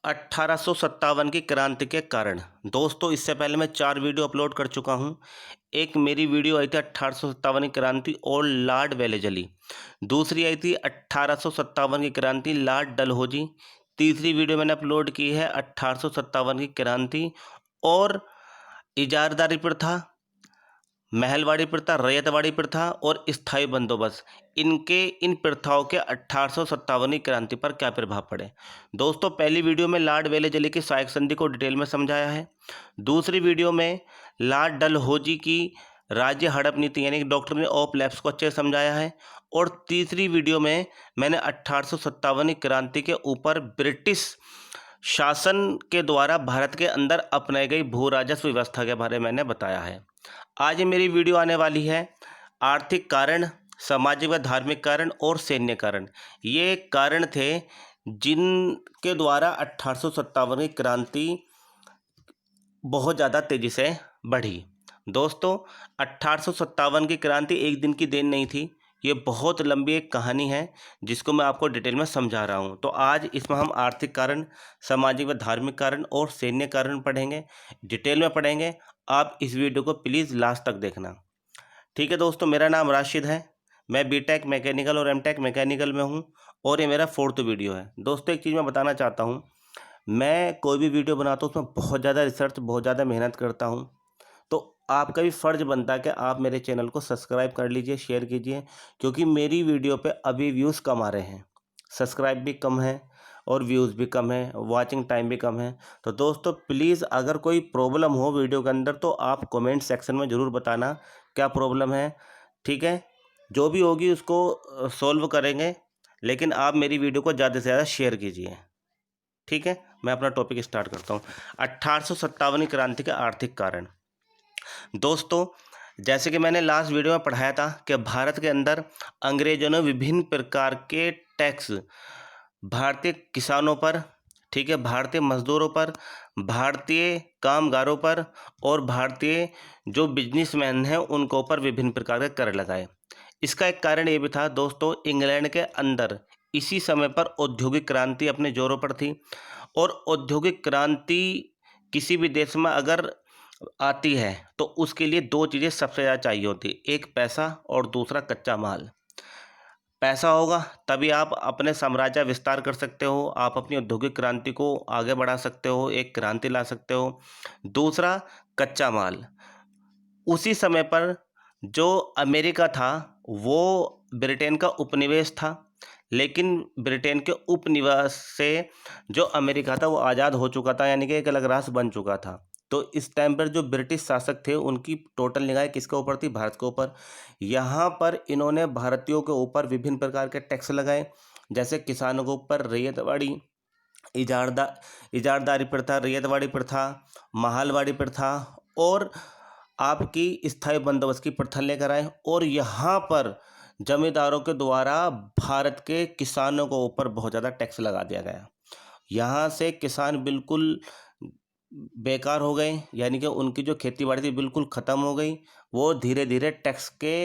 1857 की क्रांति के कारण। दोस्तों, इससे पहले मैं 4 वीडियो अपलोड कर चुका हूँ। एक मेरी वीडियो आई थी 1857 की क्रांति और लॉर्ड वेलेज़ली। दूसरी आई थी 1857 की क्रांति लॉर्ड डलहौजी। तीसरी वीडियो मैंने अपलोड की है 1857 की क्रांति और इजारदारी प्रथा, महलवाड़ी प्रथा, रैयतवाड़ी प्रथा और स्थायी बंदोबस्त। इन प्रथाओं के 1857 की क्रांति पर क्या प्रभाव पड़े। दोस्तों, पहली वीडियो में लॉर्ड वेलेज़ली की सहायक संधि को डिटेल में समझाया है। दूसरी वीडियो में लॉर्ड डलहौजी की राज्य हड़प नीति यानी कि डॉक्ट्रिन ऑफ लैप्स को अच्छे से समझाया है। और तीसरी वीडियो में मैंने 1857 की क्रांति के ऊपर ब्रिटिश शासन के द्वारा भारत के अंदर अपनाई गई भू राजस्व व्यवस्था के बारे में मैंने बताया है। आज मेरी वीडियो आने वाली है आर्थिक कारण, सामाजिक व धार्मिक कारण और सैन्य कारण। ये कारण थे जिनके द्वारा 1857 की क्रांति बहुत ज़्यादा तेज़ी से बढ़ी। दोस्तों, 1857 की क्रांति एक दिन की देन नहीं थी। ये बहुत लंबी एक कहानी है जिसको मैं आपको डिटेल में समझा रहा हूँ। तो आज इसमें हम आर्थिक कारण, सामाजिक व धार्मिक कारण और सैन्य कारण पढ़ेंगे, डिटेल में पढ़ेंगे। आप इस वीडियो को प्लीज़ लास्ट तक देखना। ठीक है दोस्तों, मेरा नाम राशिद है। मैं बीटेक मैकेनिकल और एमटेक मैकेनिकल में हूँ और ये मेरा 4th वीडियो है। दोस्तों, एक चीज़ मैं बताना चाहता हूँ, मैं कोई भी वीडियो बनाता हूँ उसमें बहुत ज़्यादा रिसर्च, बहुत ज़्यादा मेहनत करता हूँ। तो आपका भी फ़र्ज़ बनता है कि आप मेरे चैनल को सब्सक्राइब कर लीजिए, शेयर कीजिए, क्योंकि मेरी वीडियो पे अभी व्यूज़ कम आ रहे हैं, सब्सक्राइब भी कम है और व्यूज़ भी कम है, वॉचिंग टाइम भी कम है। तो दोस्तों, प्लीज़ अगर कोई प्रॉब्लम हो वीडियो के अंदर तो आप कमेंट सेक्शन में ज़रूर बताना क्या प्रॉब्लम है। ठीक है, जो भी होगी उसको सॉल्व करेंगे, लेकिन आप मेरी वीडियो को ज़्यादा से ज़्यादा शेयर कीजिए। ठीक है, मैं अपना टॉपिक स्टार्ट करता हूँ। 1857 की क्रांति के आर्थिक कारण। दोस्तों, जैसे कि मैंने लास्ट वीडियो में पढ़ाया था कि भारत के अंदर अंग्रेजों ने विभिन्न प्रकार के टैक्स भारतीय किसानों पर, ठीक है, भारतीय मजदूरों पर, भारतीय कामगारों पर और भारतीय जो बिजनेसमैन हैं उनको ऊपर विभिन्न प्रकार के कर लगाए। इसका एक कारण ये भी था दोस्तों, इंग्लैंड के अंदर इसी समय पर औद्योगिक क्रांति अपने जोरों पर थी और औद्योगिक क्रांति किसी भी देश में अगर आती है तो उसके लिए 2 चीज़ें सबसे ज़्यादा चाहिए होती, एक पैसा और दूसरा कच्चा माल। पैसा होगा तभी आप अपने साम्राज्य विस्तार कर सकते हो, आप अपनी औद्योगिक क्रांति को आगे बढ़ा सकते हो, एक क्रांति ला सकते हो। दूसरा, कच्चा माल। उसी समय पर जो अमेरिका था वो ब्रिटेन का उपनिवेश था, लेकिन ब्रिटेन के उपनिवेश से जो अमेरिका था वो आज़ाद हो चुका था, यानी कि एक अलग राष्ट्र बन चुका था। तो इस टाइम पर जो ब्रिटिश शासक थे उनकी टोटल निगाहें किसके ऊपर थी? भारत के ऊपर। यहाँ पर इन्होंने भारतीयों के ऊपर विभिन्न प्रकार के टैक्स लगाए, जैसे किसानों के ऊपर रैयतवाड़ी, इजारदा इजारदारी प्रथा, रैयतवाड़ी प्रथा, महलवाड़ी प्रथा और आपकी स्थायी बंदोबस्त की प्रथा लेकर आए। और यहाँ पर जमींदारों के द्वारा भारत के किसानों को ऊपर बहुत ज़्यादा टैक्स लगा दिया गया। यहाँ से किसान बिल्कुल बेकार हो गए, यानी कि उनकी जो खेती बाड़ी थी बिल्कुल ख़त्म हो गई। वो धीरे धीरे टैक्स के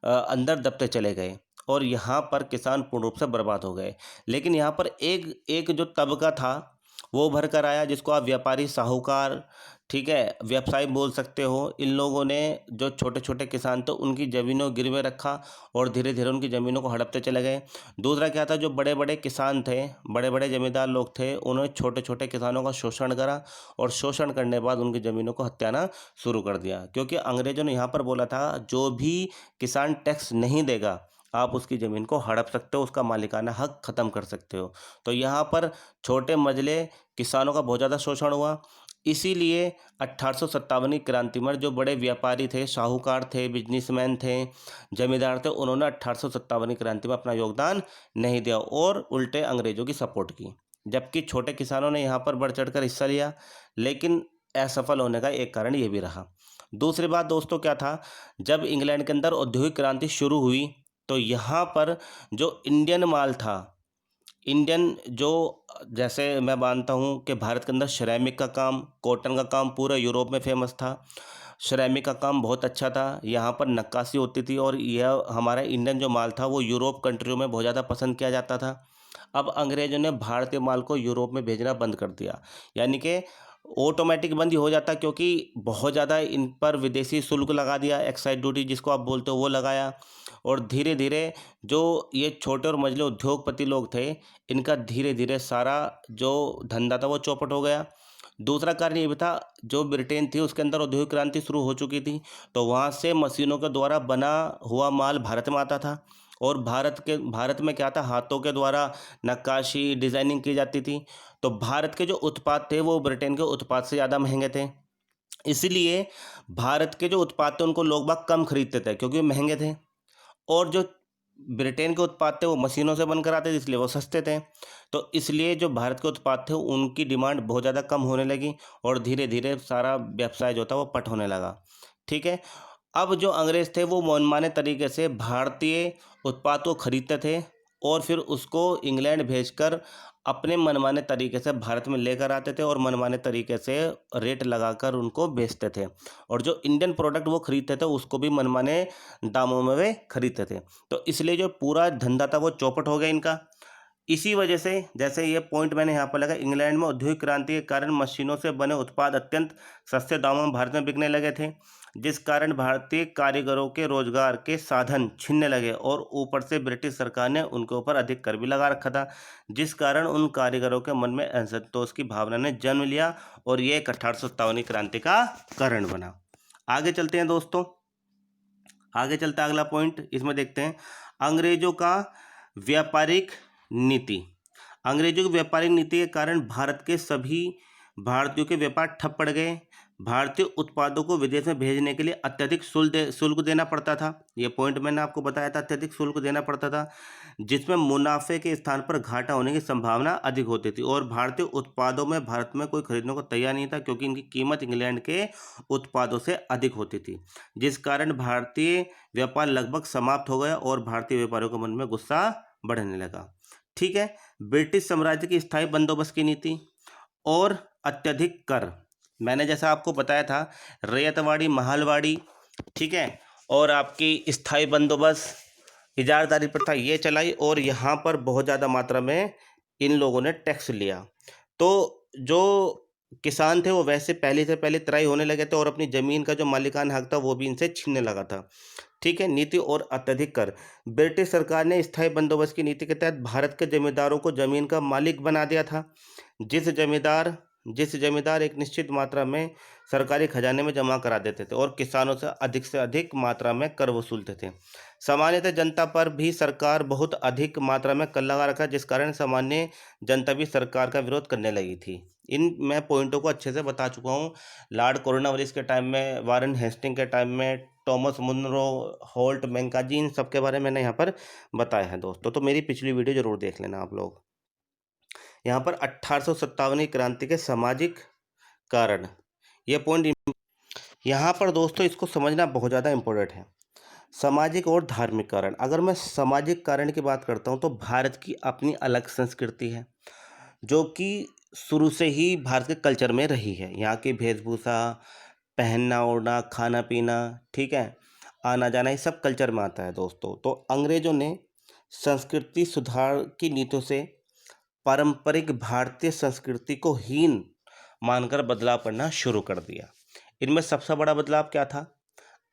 अंदर दबते चले गए और यहाँ पर किसान पूर्ण रूप से बर्बाद हो गए। लेकिन यहाँ पर एक एक जो तबका था वो उभर कर आया, जिसको आप व्यापारी, साहूकार, ठीक है, व्यवसायी बोल सकते हो। इन लोगों ने जो छोटे छोटे किसान थे उनकी ज़मीनों गिरवे रखा और धीरे धीरे उनकी ज़मीनों को हड़पते चले गए। दूसरा क्या था, जो बड़े बड़े किसान थे, बड़े बड़े जमींदार लोग थे, उन्होंने छोटे छोटे किसानों का शोषण करा और शोषण करने के बाद उनकी ज़मीनों को हत्याना शुरू कर दिया। क्योंकि अंग्रेज़ों ने यहाँ पर बोला था जो भी किसान टैक्स नहीं देगा आप उसकी ज़मीन को हड़प सकते हो, उसका मालिकाना हक ख़त्म कर सकते हो। तो यहाँ पर छोटे मजले किसानों का बहुत ज़्यादा शोषण हुआ। इसीलिए 1857 की क्रांति में जो बड़े व्यापारी थे, साहूकार थे, बिजनेसमैन थे, जमींदार थे, उन्होंने 1857 की क्रांति में अपना योगदान नहीं दिया और उल्टे अंग्रेज़ों की सपोर्ट की। जबकि छोटे किसानों ने यहाँ पर बढ़ चढ़कर हिस्सा लिया, लेकिन असफल होने का एक कारण ये भी रहा। दूसरी बात दोस्तों क्या था, जब इंग्लैंड के अंदर औद्योगिक क्रांति शुरू हुई तो यहाँ पर जो इंडियन माल था, इंडियन जो, जैसे मैं मानता हूँ कि भारत के अंदर सिरेमिक का काम, कॉटन का काम पूरे यूरोप में फेमस था। सिरेमिक का काम बहुत अच्छा था, यहाँ पर नक्काशी होती थी और यह हमारा इंडियन जो माल था वो यूरोप कंट्रियों में बहुत ज़्यादा पसंद किया जाता था। अब अंग्रेजों ने भारतीय माल को यूरोप में भेजना बंद कर दिया, यानी कि ऑटोमेटिक बंद ही हो जाता, क्योंकि बहुत ज़्यादा इन पर विदेशी शुल्क लगा दिया, एक्साइज ड्यूटी जिसको आप बोलते हो वो लगाया। और धीरे धीरे जो ये छोटे और मझले उद्योगपति लोग थे, इनका धीरे धीरे सारा जो धंधा था वो चौपट हो गया। दूसरा कारण ये भी था, जो ब्रिटेन थी उसके अंदर औद्योगिक क्रांति शुरू हो चुकी थी, तो वहाँ से मशीनों के द्वारा बना हुआ माल भारत में आता था। और भारत में क्या था, हाथों के द्वारा नक्काशी डिज़ाइनिंग की जाती थी। तो भारत के जो उत्पाद थे वो ब्रिटेन के उत्पाद से ज़्यादा महंगे थे। इसीलिए भारत के जो उत्पाद थे उनको लोग बाग कम खरीदते थे, क्योंकि वे महंगे थे। और जो ब्रिटेन के उत्पाद थे वो मशीनों से बनकर आते थे, इसलिए वो सस्ते थे। तो इसलिए जो भारत के उत्पाद थे उनकी डिमांड बहुत ज़्यादा कम होने लगी, और धीरे धीरे सारा व्यवसाय जो था वो पट होने लगा। ठीक है। अब जो अंग्रेज थे वो मनमाने तरीके से भारतीय उत्पाद को खरीदते थे, और फिर उसको इंग्लैंड भेजकर अपने मनमाने तरीके से भारत में लेकर आते थे, और मनमाने तरीके से रेट लगाकर उनको बेचते थे। और जो इंडियन प्रोडक्ट वो खरीदते थे उसको भी मनमाने दामों में वे खरीदते थे। तो इसलिए जो पूरा धंधा था वो चौपट हो गया इनका। इसी वजह से, जैसे ये पॉइंट मैंने यहाँ पर लगा, इंग्लैंड में औद्योगिक क्रांति के कारण मशीनों से बने उत्पाद अत्यंत सस्ते दामों में भारत में बिकने लगे थे, जिस कारण भारतीय कारीगरों के रोजगार के साधन छिनने लगे, और ऊपर से ब्रिटिश सरकार ने उनके ऊपर अधिक कर भी लगा रखा था, जिस कारण उन कारीगरों के मन में असंतोष की भावना ने जन्म लिया, और ये 1857 क्रांति का कारण बना। आगे चलते हैं दोस्तों, आगे चलते हैं, अगला पॉइंट इसमें देखते हैं, अंग्रेजों का व्यापारिक नीति। अंग्रेजों की व्यापारिक नीति के कारण भारत के सभी भारतीयों के व्यापार ठप पड़ गए। भारतीय उत्पादों को विदेश में भेजने के लिए अत्यधिक शुल्क देना पड़ता था। ये पॉइंट मैंने आपको बताया था, अत्यधिक शुल्क देना पड़ता था, जिसमें मुनाफे के स्थान पर घाटा होने की संभावना अधिक होती थी। और भारतीय उत्पादों में भारत में कोई खरीदने को तैयार नहीं था, क्योंकि इनकी कीमत इंग्लैंड के उत्पादों से अधिक होती थी, जिस कारण भारतीय व्यापार लगभग समाप्त हो गया, और भारतीय व्यापारियों के मन में गुस्सा बढ़ने लगा। ठीक है। ब्रिटिश साम्राज्य की स्थायी बंदोबस्त की नीति और अत्यधिक कर, मैंने जैसा आपको बताया था, रैयतवाड़ी, महलवाड़ी, ठीक है, और आपकी स्थायी बंदोबस्त, इजारदारी प्रथा ये चलाई, और यहाँ पर बहुत ज़्यादा मात्रा में इन लोगों ने टैक्स लिया। तो जो किसान थे वो वैसे पहले से पहले तराई होने लगे थे, और अपनी ज़मीन का जो मालिकाना हक था वो भी इनसे छीनने लगा था। ठीक है। नीति और अत्यधिक कर, ब्रिटिश सरकार ने स्थायी बंदोबस्त की नीति के तहत भारत के जमींदारों को जमीन का मालिक बना दिया था। जिस जमींदार एक निश्चित मात्रा में सरकारी खजाने में जमा करा देते थे, और किसानों से अधिक मात्रा में कर वसूलते थे। सामान्यतः जनता पर भी सरकार बहुत अधिक मात्रा में कर लगा रखा, जिस कारण सामान्य जनता भी सरकार का विरोध करने लगी थी। इन मैं पॉइंटों को अच्छे से बता चुका हूँ। लॉर्ड कॉर्नवालिस के टाइम में, वारेन हेस्टिंग के टाइम में, टॉमस मुनरो, होल्ट, मैंकाजी, इन सब के बारे में मैंने यहाँ पर बताया है दोस्तों। तो मेरी पिछली वीडियो जरूर देख लेना आप लोग। यहाँ पर 1857 क्रांति के सामाजिक कारण, ये पॉइंट यहाँ पर दोस्तों इसको समझना बहुत ज़्यादा इम्पोर्टेंट है। सामाजिक और धार्मिक कारण, अगर मैं सामाजिक कारण की बात करता हूँ तो भारत की अपनी अलग संस्कृति है, जो कि शुरू से ही भारत के कल्चर में रही है। यहाँ की वेशभूषा, पहनना ओढ़ना, खाना पीना, ठीक है, आना जाना, ये सब कल्चर में आता है दोस्तों। तो अंग्रेजों ने संस्कृति सुधार की नीतियों से पारंपरिक भारतीय संस्कृति को हीन मानकर बदलाव करना शुरू कर दिया। इनमें सबसे बड़ा बदलाव क्या था?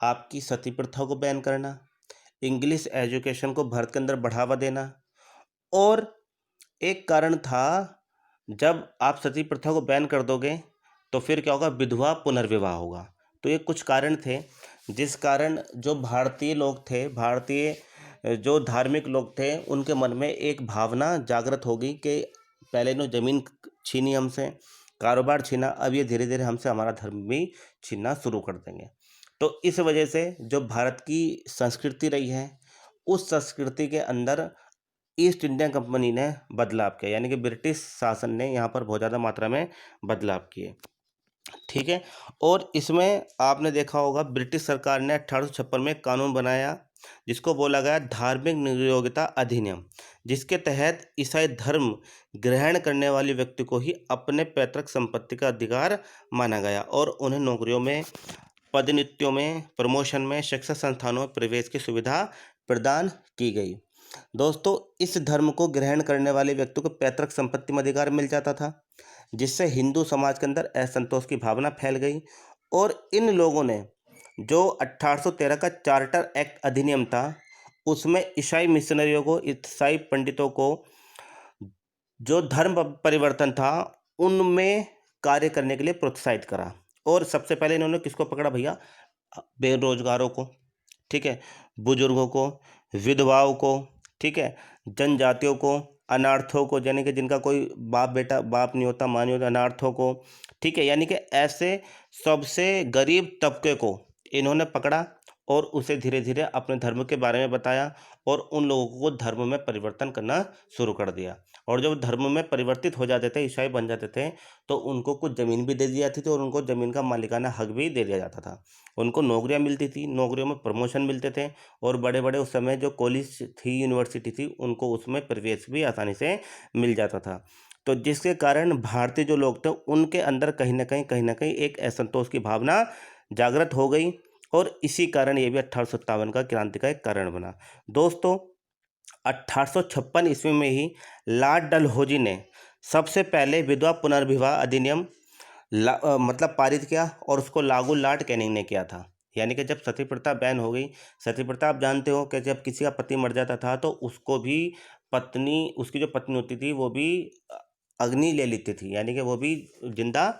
आपकी सती प्रथा को बैन करना, इंग्लिश एजुकेशन को भारत के अंदर बढ़ावा देना, और एक कारण था, जब आप सती प्रथा को बैन कर दोगे तो फिर क्या होगा, विधवा पुनर्विवाह होगा। तो ये कुछ कारण थे, जिस कारण जो भारतीय लोग थे, भारतीय जो धार्मिक लोग थे, उनके मन में एक भावना जागृत होगी कि पहले इन्होंने ज़मीन छीनी हमसे, कारोबार छीना, अब ये धीरे धीरे हमसे हमारा धर्म भी छीनना शुरू कर देंगे। तो इस वजह से जो भारत की संस्कृति रही है, उस संस्कृति के अंदर ईस्ट इंडिया कंपनी ने बदलाव किया, यानी कि ब्रिटिश शासन ने यहाँ पर बहुत ज़्यादा मात्रा में बदलाव किए। ठीक है। और इसमें आपने देखा होगा, ब्रिटिश सरकार ने 1856 में कानून बनाया, जिसको बोला गया धार्मिक नियोक्ता अधिनियम, जिसके तहत ईसाई धर्म ग्रहण करने वाले व्यक्ति को ही अपने पैतृक संपत्ति का अधिकार माना गया, और उन्हें नौकरियों में, पदोन्नतियों में, प्रमोशन में, शिक्षा संस्थानों में प्रवेश की सुविधा प्रदान की गई। दोस्तों इस धर्म को ग्रहण करने वाले व्यक्ति को पैतृक संपत्ति में अधिकार मिल जाता था, जिससे हिंदू समाज के अंदर असंतोष की भावना फैल गई। और इन लोगों ने जो 1813 का चार्टर एक्ट अधिनियम था, उसमें ईसाई मिशनरियों को, ईसाई पंडितों को जो धर्म परिवर्तन था उनमें कार्य करने के लिए प्रोत्साहित करा। और सबसे पहले इन्होंने किसको पकड़ा भैया? बेरोजगारों को, ठीक है, बुजुर्गों को, विधवाओं को, ठीक है, जनजातियों को, अनार्थों को, यानी कि जिनका कोई बाप नहीं होता, माँ नहीं होता, अनार्थों को, ठीक है, यानी कि ऐसे सबसे गरीब तबके को इन्होंने पकड़ा और उसे धीरे धीरे अपने धर्म के बारे में बताया और उन लोगों को धर्म में परिवर्तन करना शुरू कर दिया। और जब धर्म में परिवर्तित हो जाते थे, ईसाई बन जाते थे, तो उनको कुछ ज़मीन भी दे दी जाती थी और उनको ज़मीन का मालिकाना हक भी दे दिया जाता था। उनको नौकरियां मिलती थी, नौकरियों में प्रमोशन मिलते थे और बड़े बड़े उस समय जो कॉलेज थी, यूनिवर्सिटी थी, उनको उसमें प्रवेश भी आसानी से मिल जाता था। तो जिसके कारण भारतीय जो लोग थे उनके अंदर कहीं ना कहीं एक असंतोष की भावना जागृत हो गई और इसी कारण ये भी 1857 का क्रांति का एक कारण बना। दोस्तों 1856 ईस्वी में ही लॉर्ड डलहौजी ने सबसे पहले विधवा पुनर्विवाह अधिनियम मतलब पारित किया और उसको लागू लॉर्ड कैनिंग ने किया था। यानी कि जब सती प्रथा बैन हो गई, सती प्रथा आप जानते हो कि जब किसी का पति मर जाता था तो उसको भी पत्नी, उसकी जो पत्नी होती थी वो भी अग्नि ले लेती थी, यानी कि वो भी जिंदा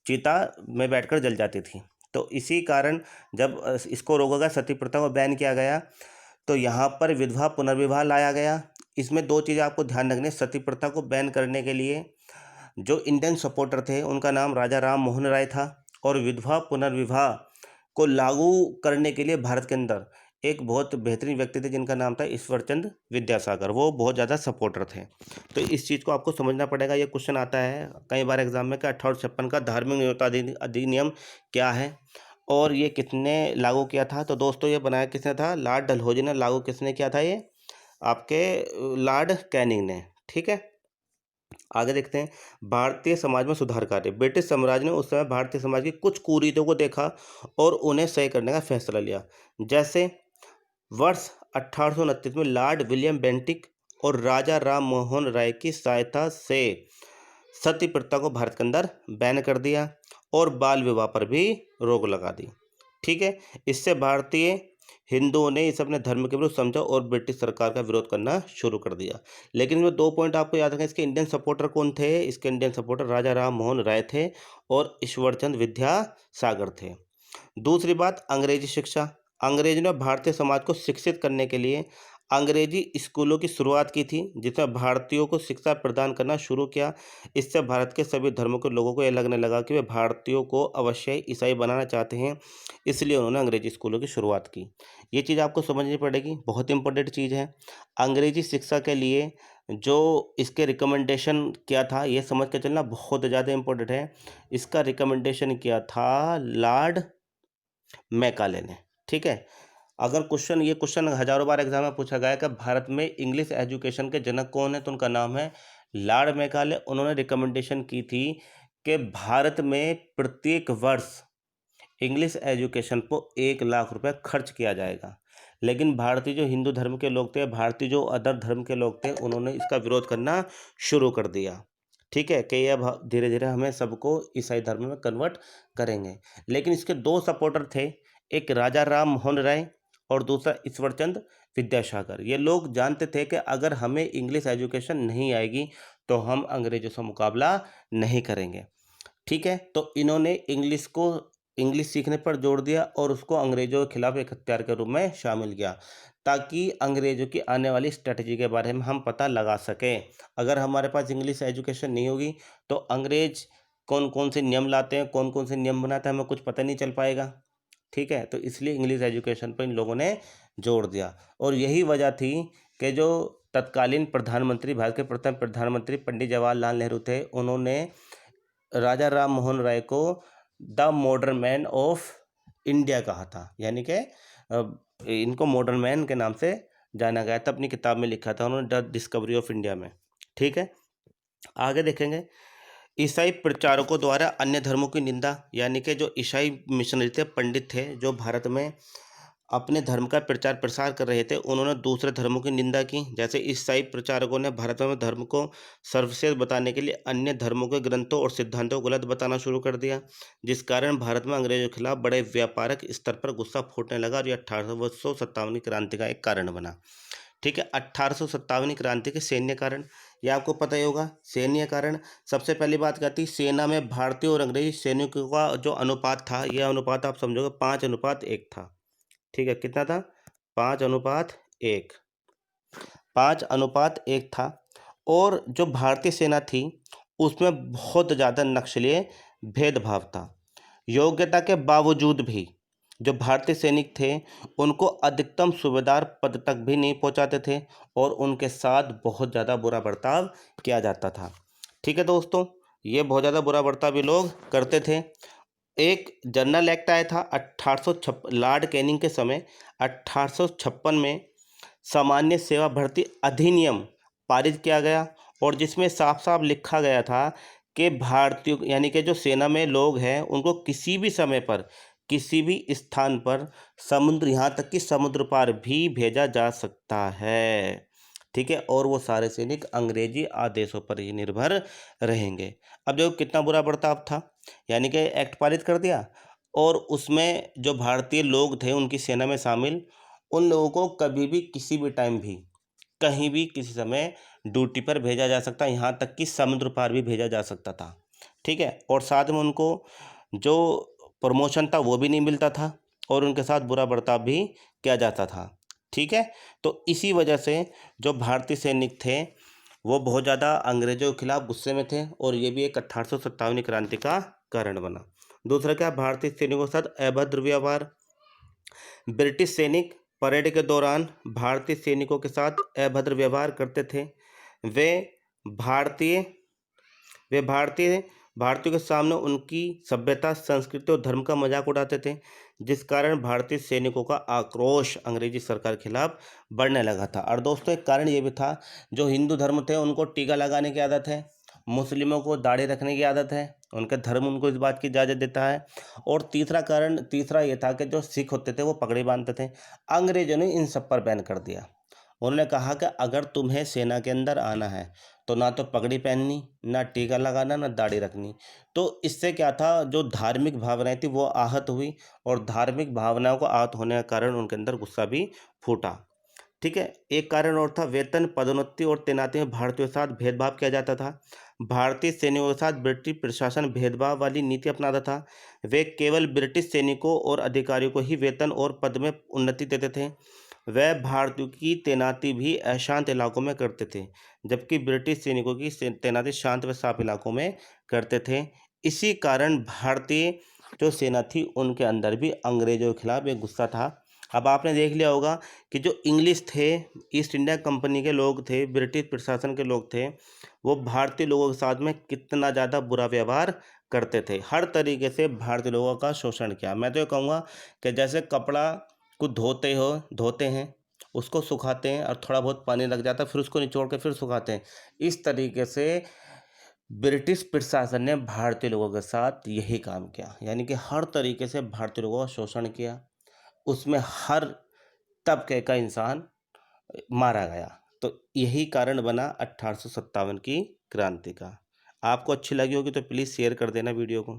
चिता में बैठकर जल जाती थी। तो इसी कारण जब इसको रोका गया, सती प्रथा को बैन किया गया, तो यहाँ पर विधवा पुनर्विवाह लाया गया। इसमें दो चीज़ें आपको ध्यान रखनी है। सती प्रथा को बैन करने के लिए जो इंडियन सपोर्टर थे उनका नाम राजा राम मोहन राय था और विधवा पुनर्विवाह को लागू करने के लिए भारत के अंदर एक बहुत बेहतरीन व्यक्ति थे जिनका नाम था ईश्वरचंद विद्यासागर, वो बहुत ज़्यादा सपोर्टर थे। तो इस चीज़ को आपको समझना पड़ेगा। ये क्वेश्चन आता है कई बार एग्जाम में कि 1856 का धार्मिक न्योता अधिनियम क्या है और ये किसने लागू किया था? तो दोस्तों ये बनाया किसने था? लॉर्ड डलहौजी ने। लागू किसने किया था? ये आपके लॉर्ड कैनिंग ने। ठीक है, आगे देखते हैं। भारतीय समाज में सुधार कार्य। ब्रिटिश साम्राज्य ने उस समय भारतीय समाज की कुछ कुरीतियों को देखा और उन्हें सही करने का फैसला लिया। जैसे वर्ष 1829 में लॉर्ड विलियम बेंटिक और राजा राम मोहन राय की सहायता से सती प्रथा को भारत के अंदर बैन कर दिया और बाल विवाह पर भी रोक लगा दी। ठीक है, इससे भारतीय हिंदुओं ने इसे अपने धर्म के विरुद्ध समझा और ब्रिटिश सरकार का विरोध करना शुरू कर दिया। लेकिन इसमें दो पॉइंट आपको याद रखना। इसके इंडियन सपोर्टर कौन थे? इसके इंडियन सपोर्टर राजा राम मोहन राय थे और ईश्वरचंद विद्यासागर थे। दूसरी बात, अंग्रेजी शिक्षा। अंग्रेजों ने भारतीय समाज को शिक्षित करने के लिए अंग्रेजी स्कूलों की शुरुआत की थी, जिसमें भारतीयों को शिक्षा प्रदान करना शुरू किया। इससे भारत के सभी धर्मों के लोगों को यह लगने लगा कि वे भारतीयों को अवश्य ईसाई बनाना चाहते हैं, इसलिए उन्होंने अंग्रेजी स्कूलों की शुरुआत की। ये चीज़ आपको समझनी पड़ेगी, बहुत इंपॉर्टेंट चीज़ है। अंग्रेजी शिक्षा के लिए जो इसके रिकमेंडेशन किया था, ये समझ के चलना बहुत ज़्यादा इंपॉर्टेंट है। इसका रिकमेंडेशन किया था लॉर्ड मैकाले ने। ठीक है, अगर ये क्वेश्चन हजारों बार एग्जाम में पूछा गया है कि भारत में इंग्लिश एजुकेशन के जनक कौन है, तो उनका नाम है लॉर्ड मैकाले। उन्होंने रिकमेंडेशन की थी कि भारत में प्रत्येक वर्ष इंग्लिश एजुकेशन पर 1 लाख रुपए खर्च किया जाएगा। लेकिन भारतीय जो हिंदू धर्म के लोग थे, भारतीय जो अदर धर्म के लोग थे, उन्होंने इसका विरोध करना शुरू कर दिया। ठीक है, कि अब धीरे धीरे हमें सबको ईसाई धर्म में कन्वर्ट करेंगे। लेकिन इसके दो सपोर्टर थे, एक राजा राम मोहन राय और दूसरा ईश्वरचंद विद्यासागर। ये लोग जानते थे कि अगर हमें इंग्लिश एजुकेशन नहीं आएगी तो हम अंग्रेजों से मुकाबला नहीं करेंगे। ठीक है, तो इन्होंने इंग्लिश सीखने पर जोर दिया और उसको अंग्रेजों के खिलाफ एक हथियार के रूप में शामिल किया, ताकि अंग्रेजों की आने वाली स्ट्रेटजी के बारे में हम पता लगा सकें। अगर हमारे पास इंग्लिश एजुकेशन नहीं होगी तो अंग्रेज कौन कौन से नियम लाते हैं, कौन कौन से नियम बनाते हैं, हमें कुछ पता नहीं चल पाएगा। ठीक है, तो इसलिए इंग्लिश एजुकेशन पर इन लोगों ने जोर दिया और यही वजह थी कि जो तत्कालीन प्रधानमंत्री, भारत के प्रथम प्रधानमंत्री पंडित जवाहरलाल नेहरू थे, उन्होंने राजा राम मोहन राय को the modern man of India कहा था। यानी कि इनको मॉडर्न मैन के नाम से जाना गया था, अपनी किताब में लिखा था उन्होंने, द डिस्कवरी ऑफ इंडिया में। ठीक है, आगे देखेंगे। ईसाई प्रचारकों द्वारा अन्य धर्मों की निंदा। यानी कि जो ईसाई मिशनरी थे, पंडित थे, जो भारत में अपने धर्म का प्रचार प्रसार कर रहे थे, उन्होंने दूसरे धर्मों की निंदा की। जैसे ईसाई प्रचारकों ने भारत में धर्म को सर्वश्रेष्ठ बताने के लिए अन्य धर्मों के ग्रंथों और सिद्धांतों को गलत बताना शुरू कर दिया, जिस कारण भारत में अंग्रेजों के खिलाफ बड़े व्यापारिक स्तर पर गुस्सा फूटने लगा और ये 1857 की क्रांति का एक कारण बना। ठीक है, 1857 क्रांति के सैन्य कारण, ये आपको पता ही होगा। सैन्य कारण, सबसे पहली बात क्या थी, सेना में भारतीय और अंग्रेजी सैनिकों का जो अनुपात था, यह अनुपात आप समझोगे 5:1 था। ठीक है, कितना था? 5:1। 5:1 था। और जो भारतीय सेना थी उसमें बहुत ज़्यादा नक्सलीय भेदभाव था। योग्यता के बावजूद भी जो भारतीय सैनिक थे उनको अधिकतम सूबेदार पद तक भी नहीं पहुंचाते थे और उनके साथ बहुत ज़्यादा बुरा बर्ताव किया जाता था। ठीक है दोस्तों, ये बहुत ज़्यादा बुरा बर्ताव ये लोग करते थे। एक जनरल एक्ट आया था 1856 लॉर्ड कैनिंग के समय, 1856 में सामान्य सेवा भर्ती अधिनियम पारित किया गया और जिसमें साफ साफ लिखा गया था कि भारतीय यानी कि जो सेना में लोग हैं उनको किसी भी समय पर किसी भी स्थान पर समुद्र, यहाँ तक कि समुद्र पार भी भेजा जा सकता है। ठीक है, और वो सारे सैनिक अंग्रेजी आदेशों पर ही निर्भर रहेंगे। अब देखो कितना बुरा बर्ताव था, यानी कि एक्ट पारित कर दिया और उसमें जो भारतीय लोग थे उनकी सेना में शामिल, उन लोगों को कभी भी किसी भी टाइम भी कहीं भी किसी समय ड्यूटी पर भेजा जा सकता, यहाँ तक कि समुद्र पार भी भेजा जा सकता था। ठीक है, और साथ में उनको जो प्रमोशन था वो भी नहीं मिलता था और उनके साथ बुरा बर्ताव भी किया जाता था। ठीक है, तो इसी वजह से जो भारतीय सैनिक थे वो बहुत ज़्यादा अंग्रेजों के खिलाफ गुस्से में थे और ये भी एक 1857 क्रांति का कारण बना। दूसरा क्या, भारतीय सैनिकों के साथ अभद्र व्यवहार। ब्रिटिश सैनिक परेड के दौरान भारतीय सैनिकों के साथ अभद्र व्यवहार करते थे। वे भारतीय वे भारतीय भारतीयों के सामने उनकी सभ्यता, संस्कृति और धर्म का मजाक उड़ाते थे, जिस कारण भारतीय सैनिकों का आक्रोश अंग्रेजी सरकार के खिलाफ बढ़ने लगा था। और दोस्तों एक कारण ये भी था, जो हिंदू धर्म थे उनको टीका लगाने की आदत है, मुस्लिमों को दाढ़ी रखने की आदत है, उनका धर्म उनको इस बात की इजाज़त देता है। और तीसरा ये था कि जो सिख होते थे वो पगड़ी बांधते थे। अंग्रेजों ने इन सब पर बैन कर दिया। उन्होंने कहा कि अगर तुम्हें सेना के अंदर आना है तो ना तो पगड़ी पहननी, ना टीका लगाना, ना दाढ़ी रखनी। तो इससे क्या था, जो धार्मिक भावनाएं थी वो आहत हुई और धार्मिक भावनाओं को आहत होने के कारण उनके अंदर गुस्सा भी फूटा। ठीक है, एक कारण और था, वेतन, पदोन्नति और तैनाती में भारतीयों के साथ भेदभाव किया जाता था। भारतीय सैनिकों के साथ ब्रिटिश प्रशासन भेदभाव वाली नीति अपनाता था। वे केवल ब्रिटिश सैनिकों और अधिकारियों को ही वेतन और पद में उन्नति देते थे। वह भारतीयों की तैनाती भी अशांत इलाकों में करते थे, जबकि ब्रिटिश सैनिकों की तैनाती शांत व साफ इलाकों में करते थे। इसी कारण भारतीय जो सेना थी उनके अंदर भी अंग्रेजों के खिलाफ एक गुस्सा था। अब आपने देख लिया होगा कि जो इंग्लिश थे, ईस्ट इंडिया कंपनी के लोग थे, ब्रिटिश प्रशासन के लोग थे, वो भारतीय लोगों के साथ में कितना ज़्यादा बुरा व्यवहार करते थे। हर तरीके से भारतीय लोगों का शोषण किया। मैं तो ये कहूँगा कि जैसे कपड़ा को धोते हैं, उसको सुखाते हैं और थोड़ा बहुत पानी लग जाता है, फिर उसको निचोड़ के फिर सुखाते हैं। इस तरीके से ब्रिटिश प्रशासन ने भारतीय लोगों के साथ यही काम किया, यानी कि हर तरीके से भारतीय लोगों का शोषण किया। उसमें हर तबके का इंसान मारा गया। तो यही कारण बना 1857 की क्रांति का। आपको अच्छी लगी होगी तो प्लीज़ शेयर कर देना वीडियो को।